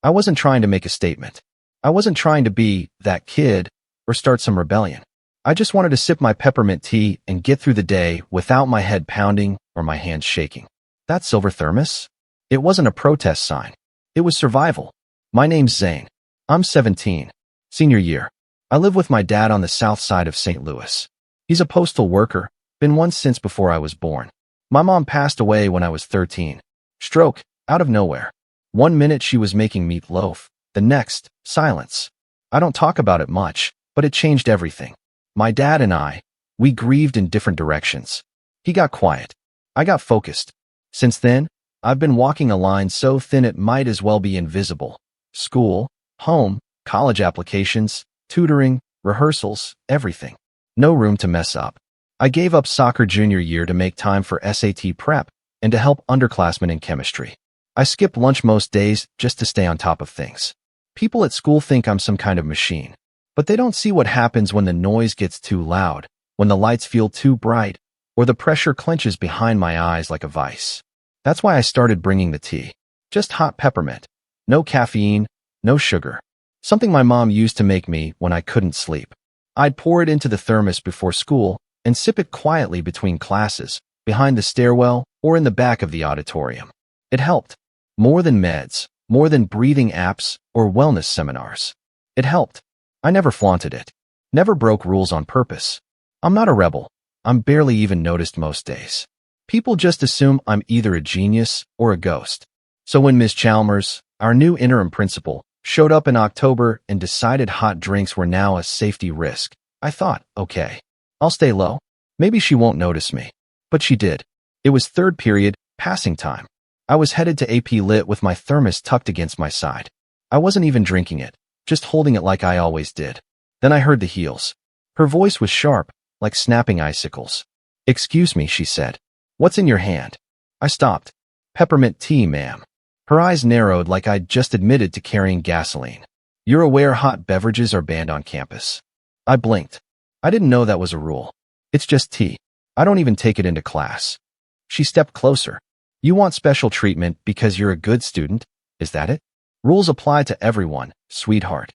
I wasn't trying to make a statement. I wasn't trying to be that kid or start some rebellion. I just wanted to sip my peppermint tea and get through the day without my head pounding or my hands shaking. That silver thermos? It wasn't a protest sign. It was survival. My name's Zane. I'm 17. Senior year. I live with my dad on the south side of St. Louis. He's a postal worker, been one since before I was born. My mom passed away when I was 13. Stroke, out of nowhere. One minute she was making meatloaf, the next, silence. I don't talk about it much, but it changed everything. My dad and we grieved in different directions. He got quiet. I got focused. Since then, I've been walking a line so thin it might as well be invisible. School, home, college applications, tutoring, rehearsals, everything. No room to mess up. I gave up soccer junior year to make time for SAT prep and to help underclassmen in chemistry. I skip lunch most days just to stay on top of things. People at school think I'm some kind of machine, but they don't see what happens when the noise gets too loud, when the lights feel too bright, or the pressure clenches behind my eyes like a vice. That's why I started bringing the tea. Just hot peppermint. No caffeine, no sugar. Something my mom used to make me when I couldn't sleep. I'd pour it into the thermos before school and sip it quietly between classes, behind the stairwell or in the back of the auditorium. It helped. More than meds, more than breathing apps or wellness seminars. It helped. I never flaunted it. Never broke rules on purpose. I'm not a rebel. I'm barely even noticed most days. People just assume I'm either a genius or a ghost. So when Ms. Chalmers, our new interim principal, showed up in October and decided hot drinks were now a safety risk, I thought, okay, I'll stay low. Maybe she won't notice me. But she did. It was third period, passing time. I was headed to AP Lit with my thermos tucked against my side. I wasn't even drinking it, just holding it like I always did. Then I heard the heels. Her voice was sharp, like snapping icicles. "Excuse me," she said. "What's in your hand?" I stopped. "Peppermint tea, ma'am." Her eyes narrowed like I'd just admitted to carrying gasoline. "You're aware hot beverages are banned on campus?" I blinked. I didn't know that was a rule. "It's just tea. I don't even take it into class." She stepped closer. "You want special treatment because you're a good student, is that it? Rules apply to everyone, sweetheart."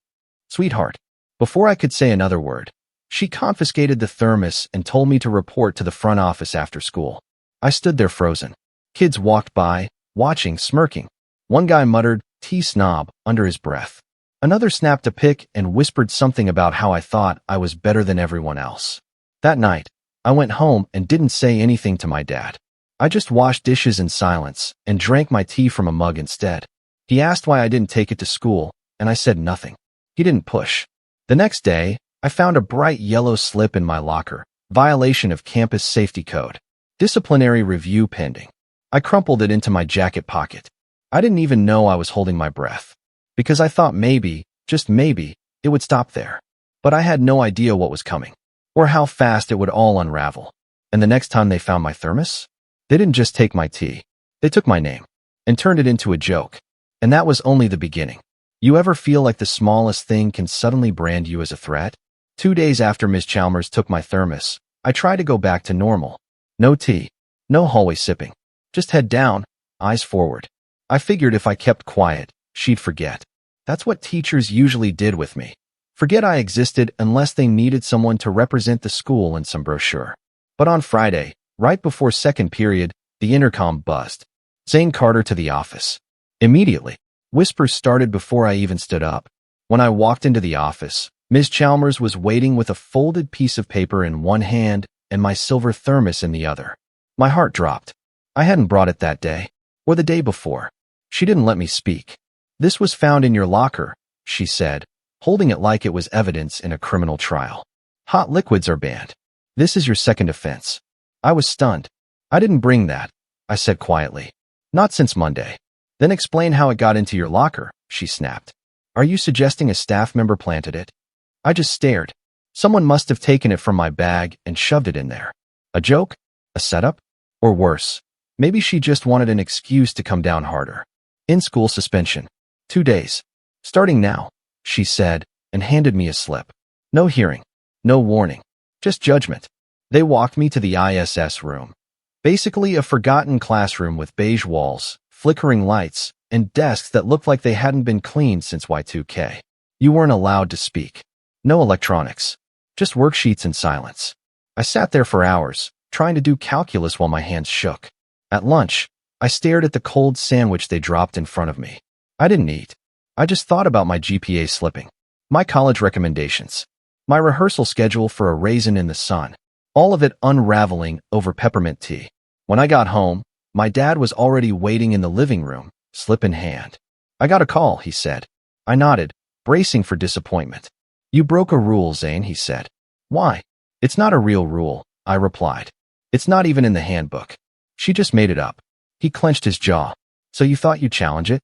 Sweetheart. Before I could say another word, she confiscated the thermos and told me to report to the front office after school. I stood there frozen. Kids walked by, watching, smirking. One guy muttered, "Tea snob," under his breath. Another snapped a pic and whispered something about how I thought I was better than everyone else. That night, I went home and didn't say anything to my dad. I just washed dishes in silence and drank my tea from a mug instead. He asked why I didn't take it to school, and I said nothing. He didn't push. The next day, I found a bright yellow slip in my locker, violation of campus safety code. Disciplinary review pending. I crumpled it into my jacket pocket. I didn't even know I was holding my breath, because I thought maybe, just maybe, it would stop there. But I had no idea what was coming, or how fast it would all unravel. And the next time they found my thermos, they didn't just take my tea. They took my name and turned it into a joke. And that was only the beginning. You ever feel like the smallest thing can suddenly brand you as a threat? 2 days after Ms. Chalmers took my thermos, I tried to go back to normal. No tea, no hallway sipping, just head down, eyes forward. I figured if I kept quiet, she'd forget. That's what teachers usually did with me. Forget I existed unless they needed someone to represent the school in some brochure. But on Friday, right before second period, the intercom buzzed. "Zane Carter to the office." Immediately, whispers started before I even stood up. When I walked into the office, Ms. Chalmers was waiting with a folded piece of paper in one hand and my silver thermos in the other. My heart dropped. I hadn't brought it that day, or the day before. She didn't let me speak. "This was found in your locker," she said, holding it like it was evidence in a criminal trial. "Hot liquids are banned. This is your second offense." I was stunned. "I didn't bring that," I said quietly. "Not since Monday." "Then explain how it got into your locker," she snapped. "Are you suggesting a staff member planted it?" I just stared. Someone must have taken it from my bag and shoved it in there. A joke? A setup? Or worse, maybe she just wanted an excuse to come down harder. "In-school suspension. 2 days. Starting now," she said, and handed me a slip. No hearing. No warning. Just judgment. They walked me to the ISS room. Basically a forgotten classroom with beige walls, flickering lights, and desks that looked like they hadn't been cleaned since Y2K. You weren't allowed to speak. No electronics. Just worksheets and silence. I sat there for hours, trying to do calculus while my hands shook. At lunch, I stared at the cold sandwich they dropped in front of me. I didn't eat. I just thought about my GPA slipping, my college recommendations, my rehearsal schedule for A Raisin in the Sun, all of it unraveling over peppermint tea. When I got home, my dad was already waiting in the living room, slip in hand. "I got a call," he said. I nodded, bracing for disappointment. "You broke a rule, Zane," he said. "Why?" "It's not a real rule," I replied. "It's not even in the handbook. She just made it up." He clenched his jaw. "So you thought you'd challenge it?"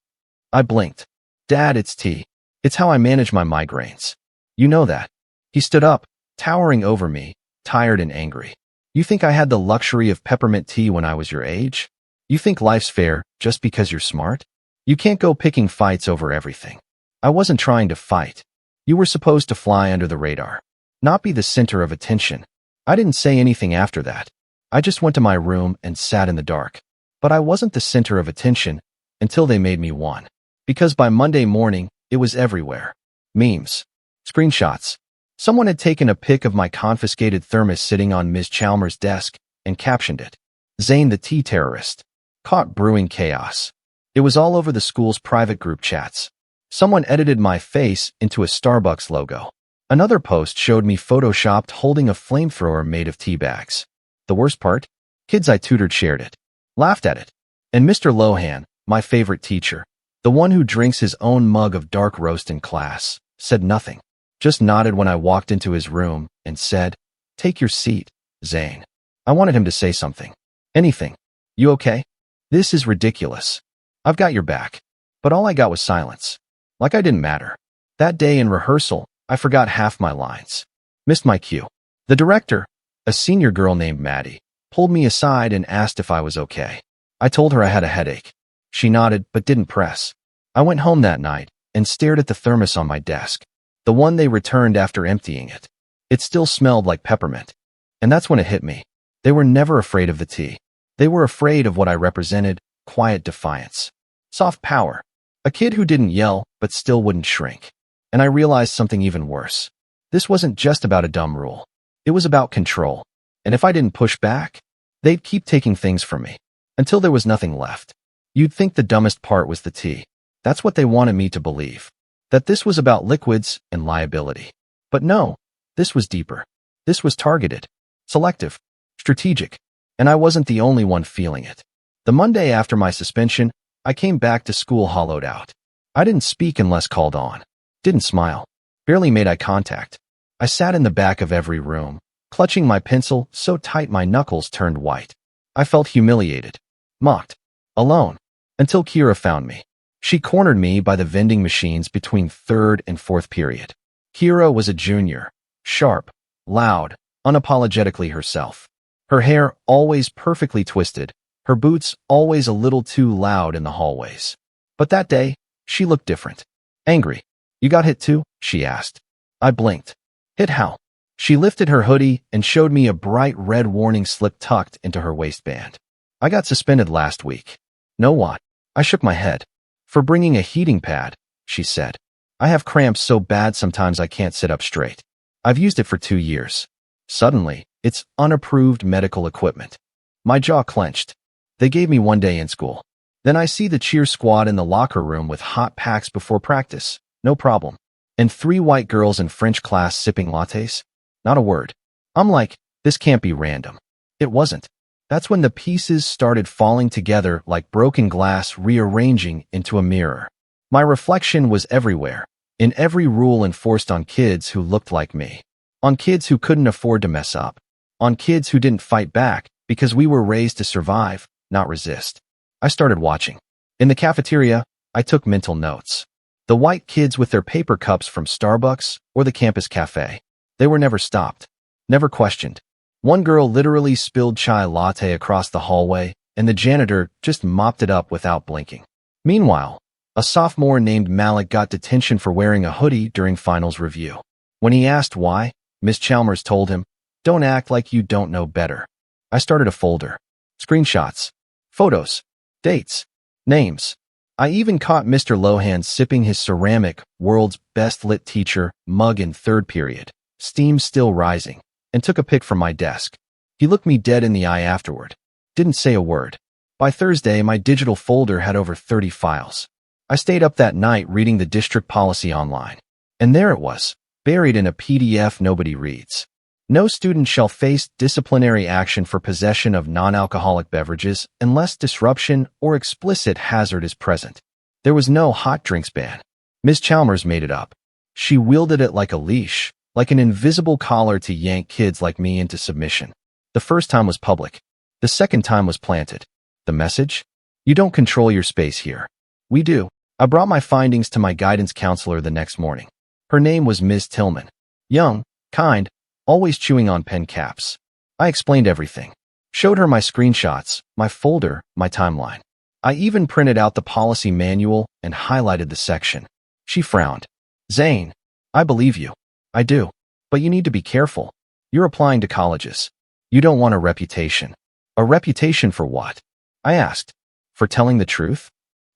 I blinked. "Dad, it's tea. It's how I manage my migraines. You know that." He stood up, towering over me, tired and angry. "You think I had the luxury of peppermint tea when I was your age? You think life's fair just because you're smart? You can't go picking fights over everything." I wasn't trying to fight. You were supposed to fly under the radar, not be the center of attention. I didn't say anything after that. I just went to my room and sat in the dark. But I wasn't the center of attention until they made me one. Because by Monday morning, it was everywhere. Memes. Screenshots. Someone had taken a pic of my confiscated thermos sitting on Ms. Chalmers' desk and captioned it, "Zane the tea terrorist. Caught brewing chaos." It was all over the school's private group chats. Someone edited my face into a Starbucks logo. Another post showed me photoshopped holding a flamethrower made of tea bags. The worst part? Kids I tutored shared it, laughed at it. And Mr. Lohan, my favorite teacher, the one who drinks his own mug of dark roast in class, said nothing. Just nodded when I walked into his room and said, "Take your seat, Zane." I wanted him to say something. Anything. "You okay?" "This is ridiculous." "I've got your back." But all I got was silence. Like I didn't matter. That day in rehearsal, I forgot half my lines. Missed my cue. The director, a senior girl named Maddie, pulled me aside and asked if I was okay. I told her I had a headache. She nodded but didn't press. I went home that night and stared at the thermos on my desk, the one they returned after emptying it. It still smelled like peppermint. And that's when it hit me. They were never afraid of the tea. They were afraid of what I represented, quiet defiance. Soft power. A kid who didn't yell but still wouldn't shrink. And I realized something even worse. This wasn't just about a dumb rule. It was about control. And if I didn't push back, they'd keep taking things from me until there was nothing left. You'd think the dumbest part was the tea. That's what they wanted me to believe. That this was about liquids and liability. But no, this was deeper. This was targeted, selective, strategic. And I wasn't the only one feeling it. The Monday after my suspension, I came back to school hollowed out. I didn't speak unless called on. Didn't smile. Barely made eye contact. I sat in the back of every room, clutching my pencil so tight my knuckles turned white. I felt humiliated, mocked, alone, until Kira found me. She cornered me by the vending machines between third and fourth period. Kira was a junior, sharp, loud, unapologetically herself. Her hair always perfectly twisted, her boots always a little too loud in the hallways. But that day, she looked different. Angry. "You got hit too?" she asked. I blinked. "Hit how?" She lifted her hoodie and showed me a bright red warning slip tucked into her waistband. "I got suspended last week." "No what?" I shook my head. "For bringing a heating pad," she said. "I have cramps so bad sometimes I can't sit up straight. I've used it for 2 years. Suddenly, it's unapproved medical equipment." My jaw clenched. They gave me 1 day in school. Then I see the cheer squad in the locker room with hot packs before practice. No problem. And 3 white girls in French class sipping lattes. Not a word. I'm like, this can't be random. It wasn't. That's when the pieces started falling together like broken glass rearranging into a mirror. My reflection was everywhere, in every rule enforced on kids who looked like me. On kids who couldn't afford to mess up. On kids who didn't fight back because we were raised to survive, not resist. I started watching. In the cafeteria, I took mental notes. The white kids with their paper cups from Starbucks or the campus cafe. They were never stopped, never questioned. One girl literally spilled chai latte across the hallway, and the janitor just mopped it up without blinking. Meanwhile, a sophomore named Malik got detention for wearing a hoodie during finals review. When he asked why, Miss Chalmers told him, "Don't act like you don't know better." I started a folder. Screenshots. Photos. Dates. Names. I even caught Mr. Lohan sipping his ceramic, world's best lit teacher mug in third period, steam still rising, and took a pic from my desk. He looked me dead in the eye afterward. Didn't say a word. By Thursday, my digital folder had over 30 files. I stayed up that night reading the district policy online. And there it was, buried in a PDF nobody reads. No student shall face disciplinary action for possession of non-alcoholic beverages unless disruption or explicit hazard is present. There was no hot drinks ban. Ms. Chalmers made it up. She wielded it like a leash, like an invisible collar to yank kids like me into submission. The first time was public. The second time was planted. The message? You don't control your space here. We do. I brought my findings to my guidance counselor the next morning. Her name was Ms. Tillman. Young, kind, always chewing on pen caps. I explained everything. Showed her my screenshots, my folder, my timeline. I even printed out the policy manual and highlighted the section. She frowned. Zane, I believe you. I do. But you need to be careful. You're applying to colleges. You don't want a reputation. A reputation for what? I asked. For telling the truth?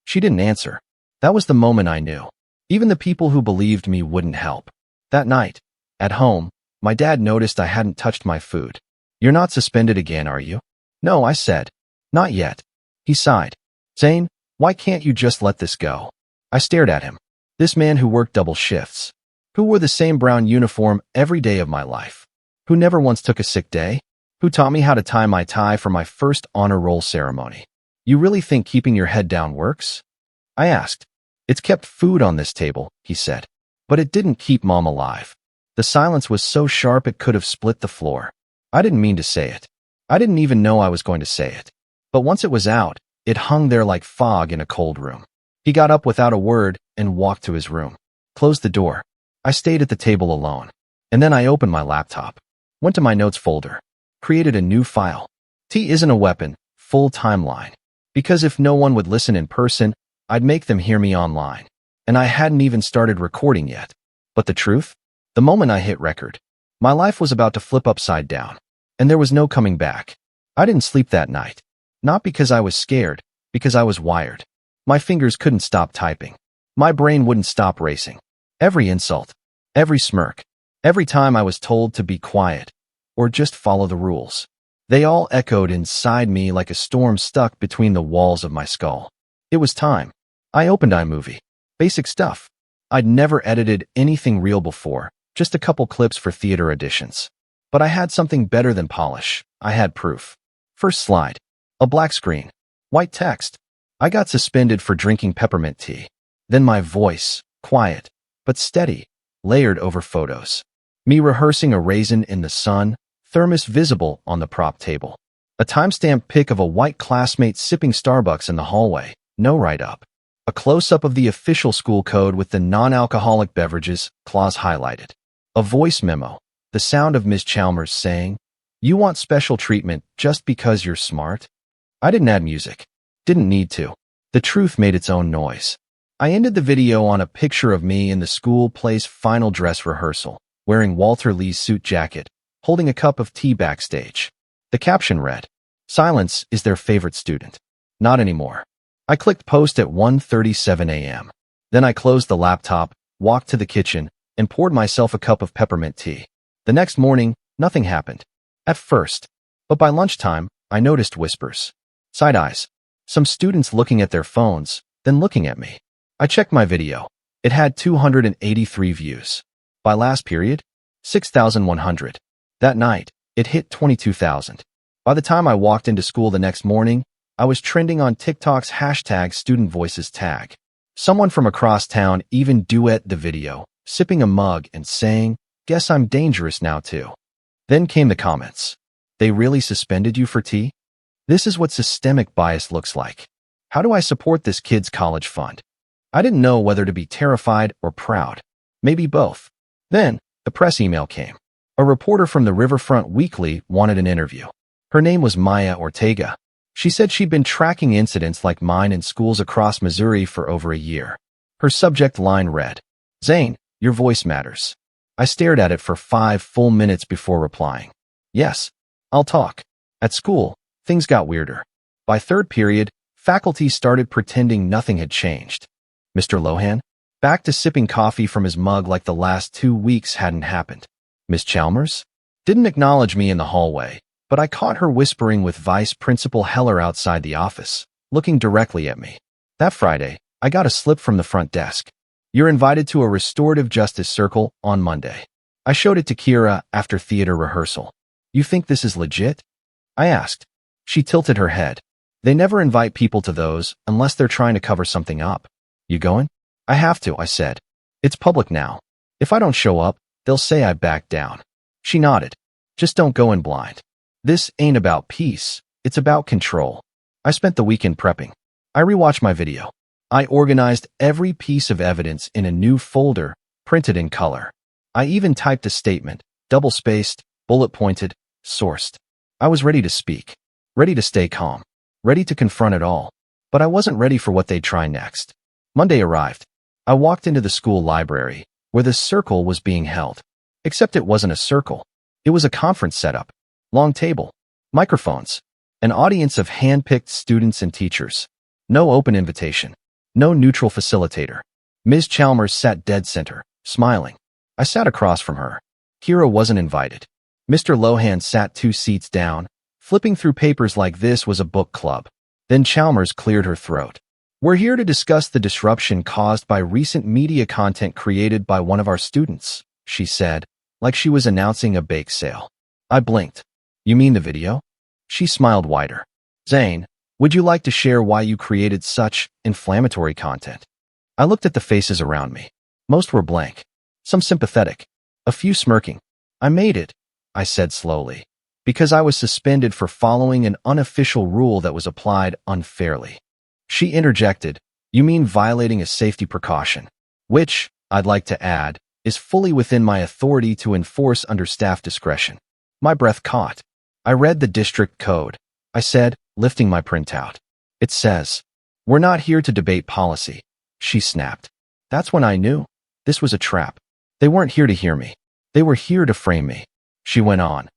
She didn't answer. That was the moment I knew. Even the people who believed me wouldn't help. That night, at home, my dad noticed I hadn't touched my food. You're not suspended again, are you? No, I said. Not yet. He sighed. Zane, why can't you just let this go? I stared at him. This man who worked double shifts. Who wore the same brown uniform every day of my life. Who never once took a sick day. Who taught me how to tie my tie for my first honor roll ceremony. You really think keeping your head down works? I asked. It's kept food on this table, he said. But it didn't keep Mom alive. The silence was so sharp it could have split the floor. I didn't mean to say it. I didn't even know I was going to say it. But once it was out, it hung there like fog in a cold room. He got up without a word and walked to his room. Closed the door. I stayed at the table alone. And then I opened my laptop. Went to my notes folder. Created a new file. Tea isn't a weapon, full timeline. Because if no one would listen in person, I'd make them hear me online. And I hadn't even started recording yet. But the truth? The moment I hit record, my life was about to flip upside down. And there was no coming back. I didn't sleep that night. Not because I was scared, because I was wired. My fingers couldn't stop typing. My brain wouldn't stop racing. Every insult, every smirk, every time I was told to be quiet, or just follow the rules. They all echoed inside me like a storm stuck between the walls of my skull. It was time. I opened iMovie. Basic stuff. I'd never edited anything real before, just a couple clips for theater auditions. But I had something better than polish. I had proof. First slide. A black screen. White text. I got suspended for drinking peppermint tea. Then my voice, quiet, but steady, layered over photos. Me rehearsing a raisin in the sun, thermos visible on the prop table. A timestamp pic of a white classmate sipping Starbucks in the hallway, no write-up. A close-up of the official school code with the non-alcoholic beverages clause highlighted. A voice memo, the sound of Ms. Chalmers saying, "You want special treatment just because you're smart?" I didn't add music. Didn't need to. The truth made its own noise. I ended the video on a picture of me in the school play's final dress rehearsal, wearing Walter Lee's suit jacket, holding a cup of tea backstage. The caption read, "Silence is their favorite student." Not anymore. I clicked post at 1:37 a.m. Then I closed the laptop, walked to the kitchen, and poured myself a cup of peppermint tea. The next morning, nothing happened. At first. But by lunchtime, I noticed whispers. Side eyes. Some students looking at their phones, then looking at me. I checked my video. It had 283 views. By last period, 6,100. That night, it hit 22,000. By the time I walked into school the next morning, I was trending on TikTok's hashtag Student Voices tag. Someone from across town even duet the video, sipping a mug and saying, "Guess I'm dangerous now too." Then came the comments. They really suspended you for tea? This is what systemic bias looks like. How do I support this kid's college fund? I didn't know whether to be terrified or proud. Maybe both. Then, the press email came. A reporter from the Riverfront Weekly wanted an interview. Her name was Maya Ortega. She said she'd been tracking incidents like mine in schools across Missouri for over a year. Her subject line read, "Zane, your voice matters." I stared at it for 5 full minutes before replying. Yes, I'll talk. At school, things got weirder. By third period, Faculty started pretending nothing had changed. Mr. Lohan, back to sipping coffee from his mug like the last 2 weeks hadn't happened. Miss Chalmers didn't acknowledge me in the hallway, but I caught her whispering with Vice Principal Heller outside the office, looking directly at me. That Friday, I got a slip from the front desk. You're invited to a restorative justice circle on Monday. I showed it to Kira after theater rehearsal. You think this is legit? I asked. She tilted her head. They never invite people to those unless they're trying to cover something up. You going? I have to, I said. It's public now. If I don't show up, they'll say I backed down. She nodded. Just don't go in blind. This ain't about peace. It's about control. I spent the weekend prepping. I rewatched my video. I organized every piece of evidence in a new folder, printed in color. I even typed a statement, double-spaced, bullet-pointed, sourced. I was ready to speak, ready to stay calm, ready to confront it all. But I wasn't ready for what they'd try next. Monday arrived. I walked into the school library, where the circle was being held. Except it wasn't a circle. It was a conference setup. Long table, microphones, an audience of hand-picked students and teachers. No open invitation. No neutral facilitator. Ms. Chalmers sat dead center, smiling. I sat across from her. Kira wasn't invited. Mr. Lohan sat 2 seats down, flipping through papers like this was a book club. Then Chalmers cleared her throat. We're here to discuss the disruption caused by recent media content created by one of our students, she said, like she was announcing a bake sale. I blinked. You mean the video? She smiled wider. Zane, would you like to share why you created such inflammatory content? I looked at the faces around me. Most were blank. Some sympathetic. A few smirking. I made it, I said slowly, because I was suspended for following an unofficial rule that was applied unfairly. She interjected, you mean violating a safety precaution, which, I'd like to add, is fully within my authority to enforce under staff discretion. My breath caught. I read the district code. I said, lifting my printout. It says, we're not here to debate policy. She snapped. That's when I knew. This was a trap. They weren't here to hear me. They were here to frame me. She went on.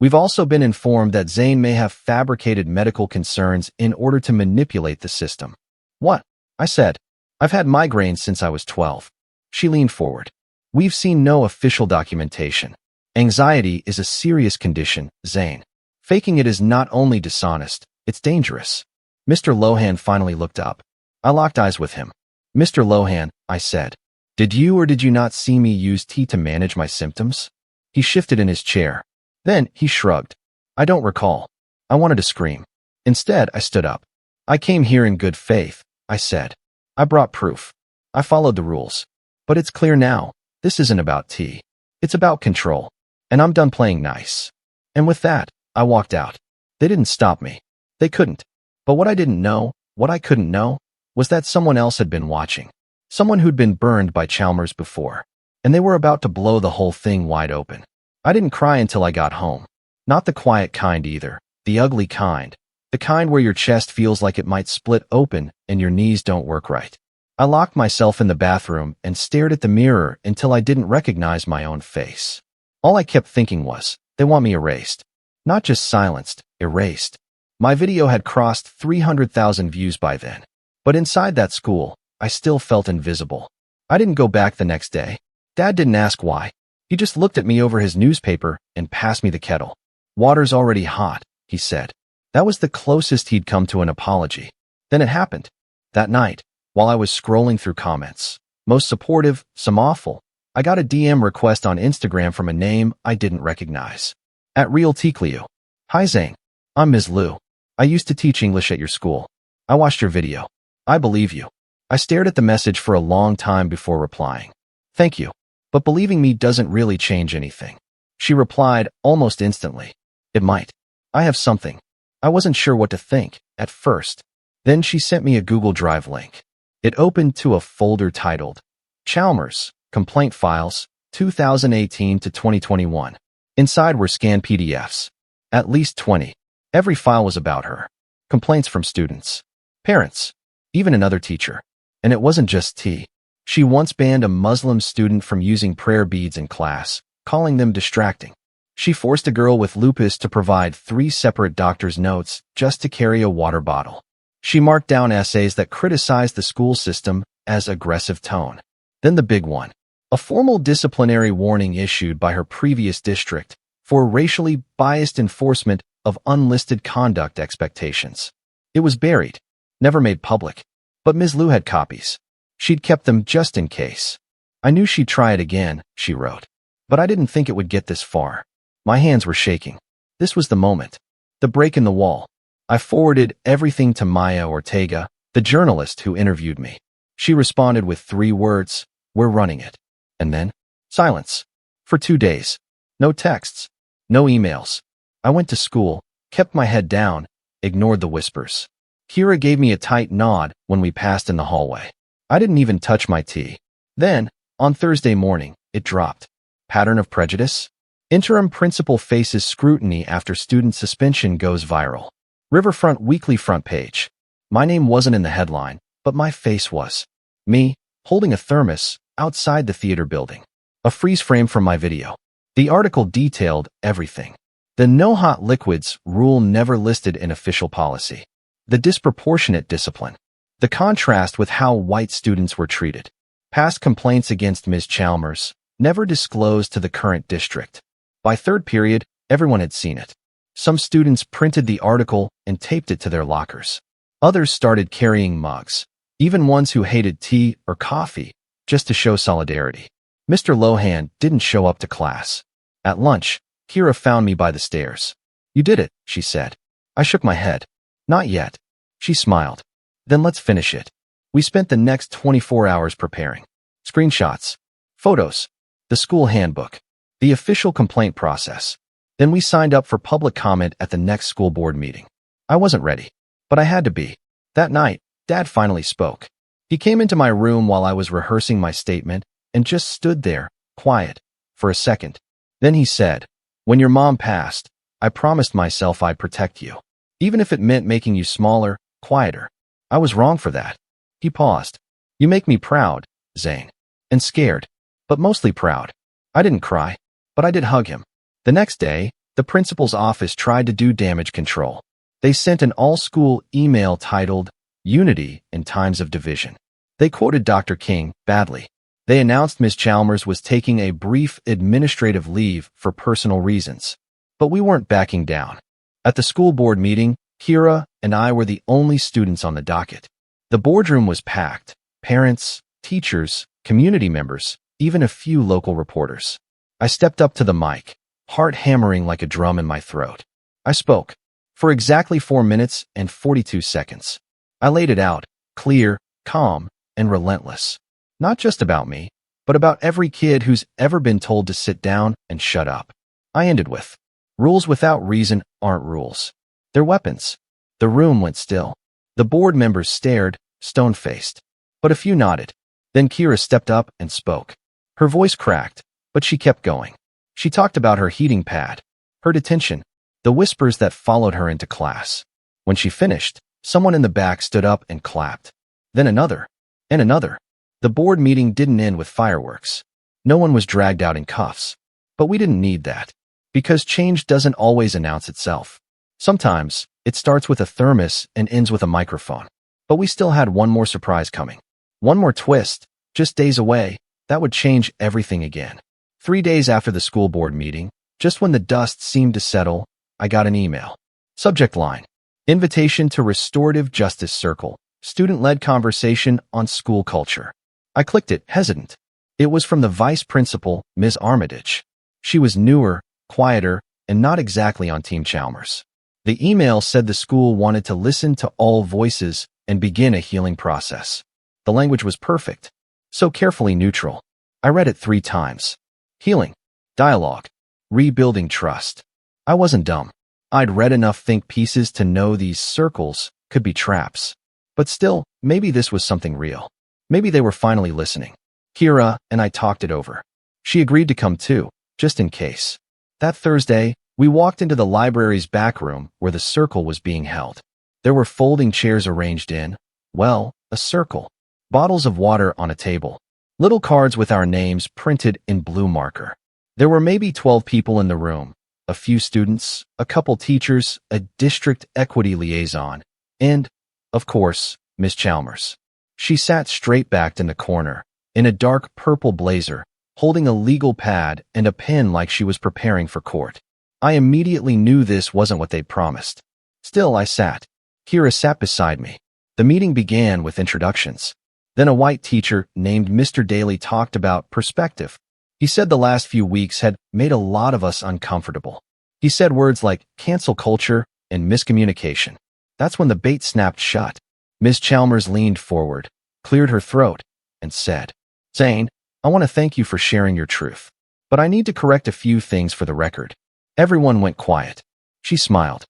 We've also been informed that Zane may have fabricated medical concerns in order to manipulate the system. What? I said. I've had migraines since I was 12. She leaned forward. We've seen no official documentation. Anxiety is a serious condition, Zane. Faking it is not only dishonest, it's dangerous. Mr. Lohan finally looked up. I locked eyes with him. Mr. Lohan, I said, did you or did you not see me use tea to manage my symptoms? He shifted in his chair. Then he shrugged. I don't recall. I wanted to scream. Instead, I stood up. I came here in good faith, I said. I brought proof. I followed the rules. But it's clear now, this isn't about tea. It's about control. And I'm done playing nice. And with that, I walked out. They didn't stop me. They couldn't. But what I didn't know, what I couldn't know, was that someone else had been watching. Someone who'd been burned by Chalmers before. And they were about to blow the whole thing wide open. I didn't cry until I got home. Not the quiet kind either. The ugly kind. The kind where your chest feels like it might split open and your knees don't work right. I locked myself in the bathroom and stared at the mirror until I didn't recognize my own face. All I kept thinking was, they want me erased. Not just silenced, erased. My video had crossed 300,000 views by then. But inside that school, I still felt invisible. I didn't go back the next day. Dad didn't ask why. He just looked at me over his newspaper and passed me the kettle. Water's already hot, he said. That was the closest he'd come to an apology. Then it happened. That night, while I was scrolling through comments, most supportive, some awful, I got a DM request on Instagram from a name I didn't recognize. At Real Tikliu. Hi Zane. I'm Ms. Liu. I used to teach English at your school. I watched your video. I believe you. I stared at the message for a long time before replying. Thank you. But believing me doesn't really change anything. She replied almost instantly. It might. I have something. I wasn't sure what to think at first. Then she sent me a Google Drive link. It opened to a folder titled Chalmers, Complaint Files, 2018 to 2021. Inside were scanned PDFs. At least 20. Every file was about her. Complaints from students, parents, even another teacher. And it wasn't just T. She once banned a Muslim student from using prayer beads in class, calling them distracting. She forced a girl with lupus to provide 3 separate doctor's notes just to carry a water bottle. She marked down essays that criticized the school system as aggressive tone. Then the big one. A formal disciplinary warning issued by her previous district for racially biased enforcement of unlisted conduct expectations. It was buried, never made public, but Ms. Liu had copies. She'd kept them just in case. I knew she'd try it again, she wrote, but I didn't think it would get this far. My hands were shaking. This was the moment. The break in the wall. I forwarded everything to Maya Ortega, the journalist who interviewed me. She responded with 3 words, "We're running it." And then, silence. For 2 days. No texts. No emails. I went to school, kept my head down, ignored the whispers. Kira gave me a tight nod when we passed in the hallway. I didn't even touch my tea. Then, on Thursday morning, it dropped. Pattern of prejudice? Interim principal faces scrutiny after student suspension goes viral. Riverfront Weekly front page. My name wasn't in the headline, but my face was. Me, holding a thermos, outside the theater building. A freeze frame from my video. The article detailed everything. The no hot liquids rule never listed in official policy. The disproportionate discipline. The contrast with how white students were treated. Past complaints against Ms. Chalmers, never disclosed to the current district. By third period, everyone had seen it. Some students printed the article and taped it to their lockers. Others started carrying mugs, even ones who hated tea or coffee, just to show solidarity. Mr. Lohan didn't show up to class. At lunch, Kira found me by the stairs. "You did it," she said. I shook my head. "Not yet." She smiled. "Then let's finish it." We spent the next 24 hours preparing. Screenshots, photos, the school handbook, the official complaint process. Then we signed up for public comment at the next school board meeting. I wasn't ready, but I had to be. That night, Dad finally spoke. He came into my room while I was rehearsing my statement and just stood there, quiet, for a second. Then he said, "When your mom passed, I promised myself I'd protect you, even if it meant making you smaller, quieter. I was wrong for that." He paused. "You make me proud, Zane." And scared, but mostly proud. I didn't cry, but I did hug him. The next day, the principal's office tried to do damage control. They sent an all-school email titled, "Unity in Times of Division." They quoted Dr. King badly. They announced Ms. Chalmers was taking a brief administrative leave for personal reasons. But we weren't backing down. At the school board meeting, Kira and I were the only students on the docket. The boardroom was packed. Parents, teachers, community members, even a few local reporters. I stepped up to the mic, heart hammering like a drum in my throat. I spoke. For exactly 4 minutes and 42 seconds. I laid it out, clear, calm, and relentless. Not just about me, but about every kid who's ever been told to sit down and shut up. I ended with, "Rules without reason aren't rules. They're weapons." The room went still. The board members stared, stone-faced. But a few nodded. Then Kira stepped up and spoke. Her voice cracked, but she kept going. She talked about her heating pad, her detention, the whispers that followed her into class. When she finished, someone in the back stood up and clapped. Then another, and another. The board meeting didn't end with fireworks. No one was dragged out in cuffs. But we didn't need that. Because change doesn't always announce itself. Sometimes, it starts with a thermos and ends with a microphone. But we still had one more surprise coming. One more twist, just days away, that would change everything again. 3 days after the school board meeting, just when the dust seemed to settle, I got an email. Subject line: Invitation to Restorative Justice Circle, student-led conversation on school culture. I clicked it, hesitant. It was from the vice principal, Ms. Armitage. She was newer, quieter, and not exactly on Team Chalmers. The email said the school wanted to listen to all voices and begin a healing process. The language was perfect, so carefully neutral. I read it 3 times. Healing, dialogue, rebuilding trust. I wasn't dumb. I'd read enough think pieces to know these circles could be traps. But still, maybe this was something real. Maybe they were finally listening. Kira and I talked it over. She agreed to come too, just in case. That Thursday, we walked into the library's back room where the circle was being held. There were folding chairs arranged in, well, a circle. Bottles of water on a table. Little cards with our names printed in blue marker. There were maybe 12 people in the room. A few students, a couple teachers, a district equity liaison, and Of course, Miss Chalmers. She sat straight-backed in the corner, in a dark purple blazer, holding a legal pad and a pen like she was preparing for court. I immediately knew this wasn't what they'd promised. Still, I sat. Kira sat beside me. The meeting began with introductions. Then a white teacher named Mr. Daly talked about perspective. He said the last few weeks had made a lot of us uncomfortable. He said words like cancel culture and miscommunication. That's when the bait snapped shut. Miss Chalmers leaned forward, cleared her throat, and said, "Zane, I want to thank you for sharing your truth. But I need to correct a few things for the record." Everyone went quiet. She smiled,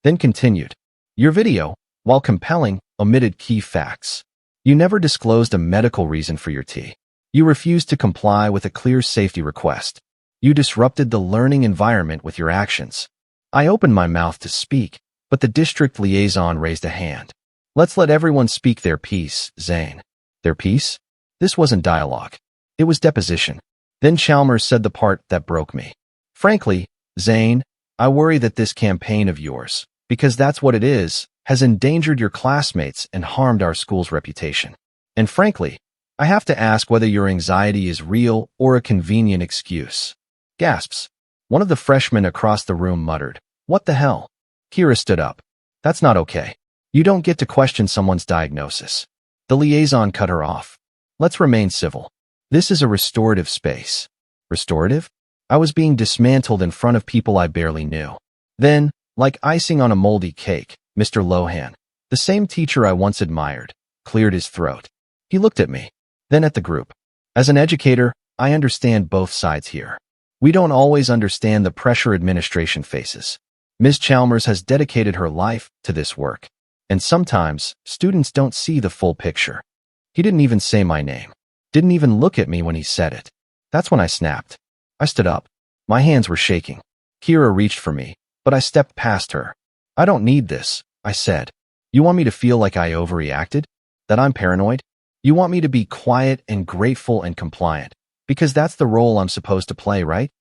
then continued. "Your video, while compelling, omitted key facts. You never disclosed a medical reason for your tea. You refused to comply with a clear safety request. You disrupted the learning environment with your actions." I opened my mouth to speak, but the district liaison raised a hand. "Let's let everyone speak their piece, Zane." Their piece? This wasn't dialogue. It was deposition. Then Chalmers said the part that broke me. "Frankly, Zane, I worry that this campaign of yours, because that's what it is, has endangered your classmates and harmed our school's reputation. And frankly, I have to ask whether your anxiety is real or a convenient excuse." Gasps. One of the freshmen across the room muttered, "What the hell?" Kira stood up. "That's not okay. You don't get to question someone's diagnosis." The liaison cut her off. "Let's remain civil. This is a restorative space." Restorative? I was being dismantled in front of people I barely knew. Then, like icing on a moldy cake, Mr. Lohan, the same teacher I once admired, cleared his throat. He looked at me, then at the group. "As an educator, I understand both sides here. We don't always understand the pressure administration faces. Ms. Chalmers has dedicated her life to this work, and sometimes students don't see the full picture." He didn't even say my name. Didn't even look at me when he said it. That's when I snapped. I stood up. My hands were shaking. Kira reached for me, but I stepped past her. "I don't need this," I said. "You want me to feel like I overreacted? That I'm paranoid? You want me to be quiet and grateful and compliant, because that's the role I'm supposed to play, right?"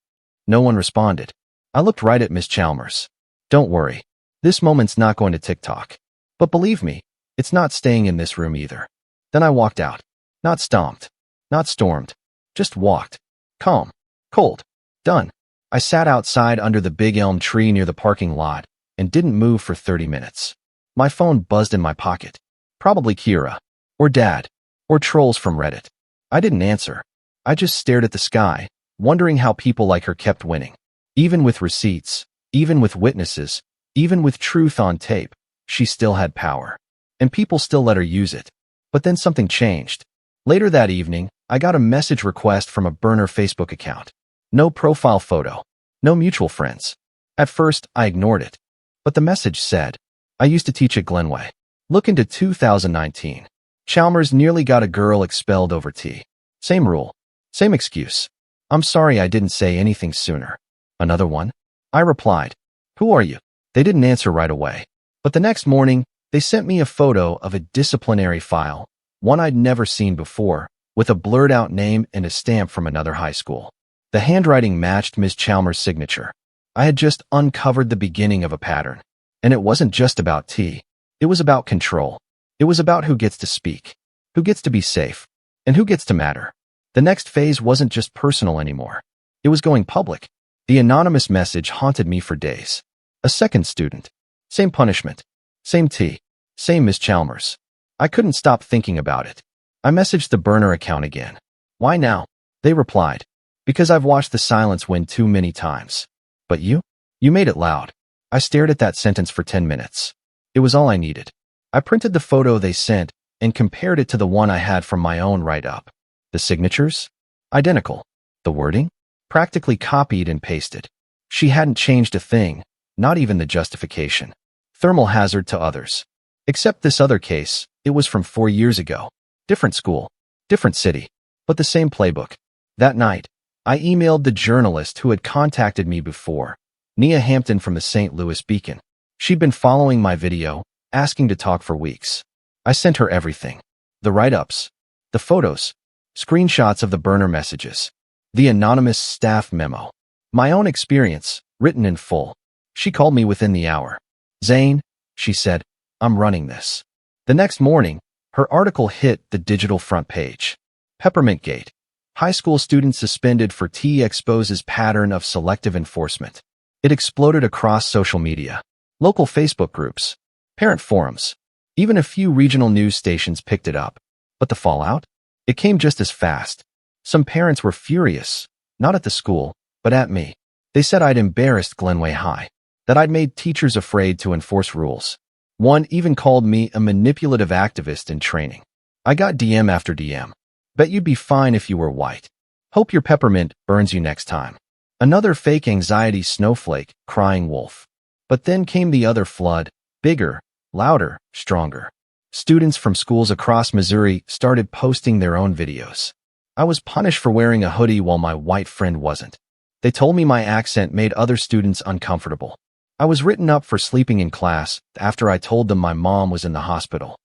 No one responded. I looked right at Miss Chalmers. "Don't worry. This moment's not going to TikTok. But believe me, it's not staying in this room either." Then I walked out. Not stomped. Not stormed. Just walked. Calm. Cold. Done. I sat outside under the big elm tree near the parking lot and didn't move for 30 minutes. My phone buzzed in my pocket. Probably Kira. Or Dad. Or trolls from Reddit. I didn't answer. I just stared at the sky, wondering how people like her kept winning. Even with receipts, even with witnesses, even with truth on tape, she still had power. And people still let her use it. But then something changed. Later that evening, I got a message request from a burner Facebook account. No profile photo. No mutual friends. At first, I ignored it. But the message said, "I used to teach at Glenway. Look into 2019. Chalmers nearly got a girl expelled over tea. Same rule. Same excuse. I'm sorry I didn't say anything sooner." Another one? I replied, "Who are you?" They didn't answer right away. But the next morning, they sent me a photo of a disciplinary file, one I'd never seen before, with a blurred-out name and a stamp from another high school. The handwriting matched Ms. Chalmers' signature. I had just uncovered the beginning of a pattern. And it wasn't just about tea. It was about control. It was about who gets to speak, who gets to be safe, and who gets to matter. The next phase wasn't just personal anymore. It was going public. The anonymous message haunted me for days. A second student. Same punishment. Same tea. Same Miss Chalmers. I couldn't stop thinking about it. I messaged the burner account again. "Why now?" They replied, "Because I've watched the silence win too many times." "But you? You made it loud." I stared at that sentence for 10 minutes. It was all I needed. I printed the photo they sent and compared it to the one I had from my own write-up. The signatures? Identical. The wording? Practically copied and pasted. She hadn't changed a thing, not even the justification. Thermal hazard to others. Except this other case, it was from 4 years ago. Different school, different city, but the same playbook. That night, I emailed the journalist who had contacted me before, Nia Hampton from the St. Louis Beacon. She'd been following my video, asking to talk for weeks. I sent her everything. The write-ups, the photos, screenshots of the burner messages, the anonymous staff memo, my own experience, written in full. She called me within the hour. "Zane," she said, I'm running this. The next morning, her article hit the digital front page. Peppermint Gate. High school student suspended for tea exposes pattern of selective enforcement. It exploded across social media. Local Facebook groups, parent forums, even a few regional news stations picked it up. But the fallout? It came just as fast. Some parents were furious, not at the school, but at me. They said I'd embarrassed Glenway High, that I'd made teachers afraid to enforce rules. One even called me a manipulative activist in training. I got DM after DM. Bet you'd be fine if you were white. Hope your peppermint burns you next time. Another fake anxiety snowflake, crying wolf. But then came the other flood, bigger, louder, stronger. Students from schools across Missouri started posting their own videos. I was punished for wearing a hoodie while my white friend wasn't. They told me my accent made other students uncomfortable. I was written up for sleeping in class after I told them my mom was in the hospital.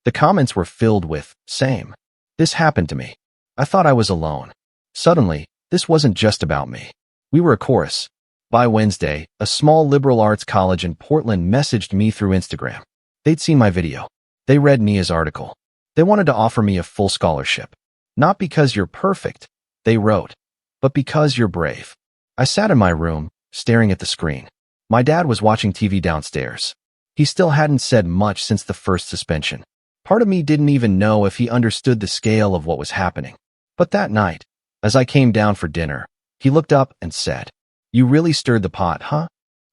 The comments were filled with, "Same. This happened to me." I thought I was alone. Suddenly, this wasn't just about me. We were a chorus. By Wednesday, a small liberal arts college in Portland messaged me through Instagram. They'd seen my video. They read Nia's article. They wanted to offer me a full scholarship. Not because you're perfect, they wrote, but because you're brave. I sat in my room, staring at the screen. My dad was watching TV downstairs. He still hadn't said much since the first suspension. Part of me didn't even know if he understood the scale of what was happening. But that night, as I came down for dinner, he looked up and said, "You really stirred the pot, huh?"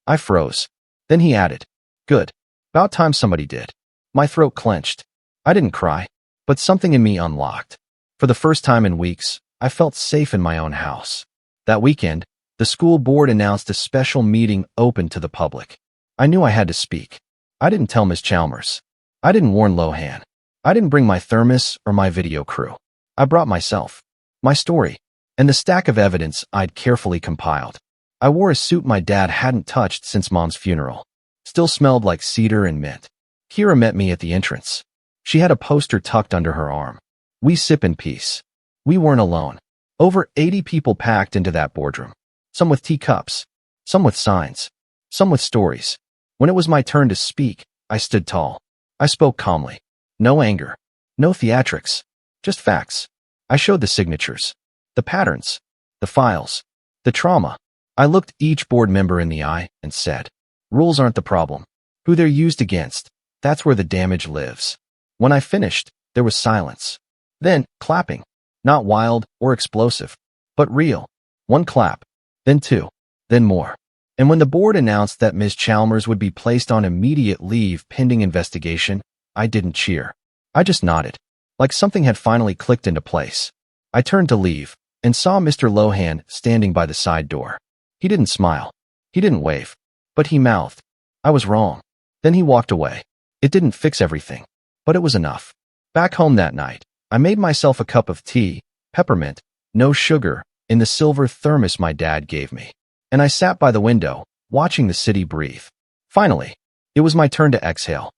I froze. Then he added, "Good. About time somebody did." My throat clenched. I didn't cry, but something in me unlocked. For the first time in weeks, I felt safe in my own house. That weekend, the school board announced a special meeting open to the public. I knew I had to speak. I didn't tell Ms. Chalmers. I didn't warn Lohan. I didn't bring my thermos or my video crew. I brought myself, my story, and the stack of evidence I'd carefully compiled. I wore a suit my dad hadn't touched since Mom's funeral. Still smelled like cedar and mint. Kira met me at the entrance. She had a poster tucked under her arm. "We sip in peace." We weren't alone. Over 80 people packed into that boardroom. Some with teacups, some with signs, some with stories. When it was my turn to speak, I stood tall. I spoke calmly. No anger. No theatrics. Just facts. I showed the signatures, the patterns, the files, the trauma. I looked each board member in the eye and said, "Rules aren't the problem. Who they're used against, that's where the damage lives." When I finished, there was silence. Then, clapping. Not wild or explosive, but real. One clap, then two, then more. And when the board announced that Ms. Chalmers would be placed on immediate leave pending investigation, I didn't cheer. I just nodded, like something had finally clicked into place. I turned to leave and saw Mr. Lohan standing by the side door. He didn't smile. He didn't wave. But he mouthed, "I was wrong." Then he walked away. It didn't fix everything, but it was enough. Back home that night, I made myself a cup of tea, peppermint, no sugar, in the silver thermos my dad gave me. And I sat by the window, watching the city breathe. Finally, it was my turn to exhale.